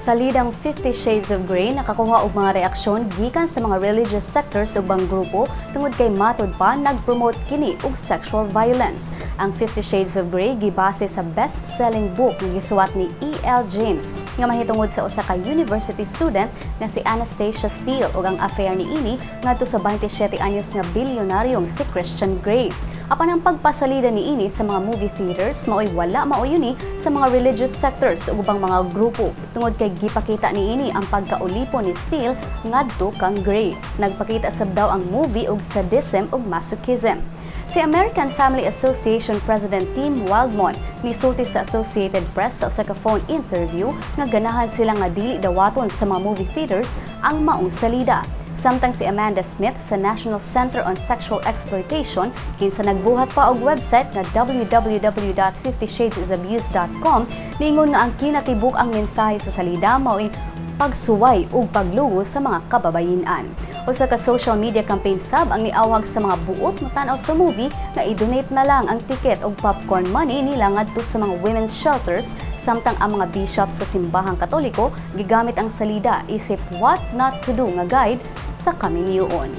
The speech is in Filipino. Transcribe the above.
Salidang 50 Shades of Grey nakakuha og mga reaksyon gikan sa mga religious sectors ug ubang grupo tungod kay matud pa nag-promote kini og sexual violence. Ang 50 Shades of Grey gibase sa best-selling book nga gisuwat ni E.L. James nga mahitungod sa usa ka university student nga si Anastasia Steele ug ang affair niini ngadto sa 27 anyos nga bilyonaryong si Christian Grey. Apan ang pagpasalida niini sa mga movie theaters mao'y wala mauyuni sa mga religious sectors ug ubang mga grupo tungod kay gipakita niini ang pagkaulipo ni Steele ngadto kang Grey. Nagpakita sab daw ang movie og sadism ug masochism. Si American Family Association President Tim Wildmon nisulti sa Associated Press sa usa ka phone interview nga ganahan sila nga dili dawaton sa mga movie theaters ang maong salida. Samtang si Amanda Smith sa National Center on Sexual Exploitation kinsa nagbuhat pa og website na www.50shadesisabuse.com niingon nga ang kinatibuk ang mensahe sa salida mao'y pagsuway ug paglugo sa mga kababayen-an. Usa ka social media campaign sab ang niawhag sa mga buot mo tan-aw sa movie nga i-donate na lang ang ticket og popcorn money nila ngadto sa mga women's shelters samtang ang mga bishop sa simbahang Katoliko gigamit ang salida isip what not to do nga guide sa kamingyoon.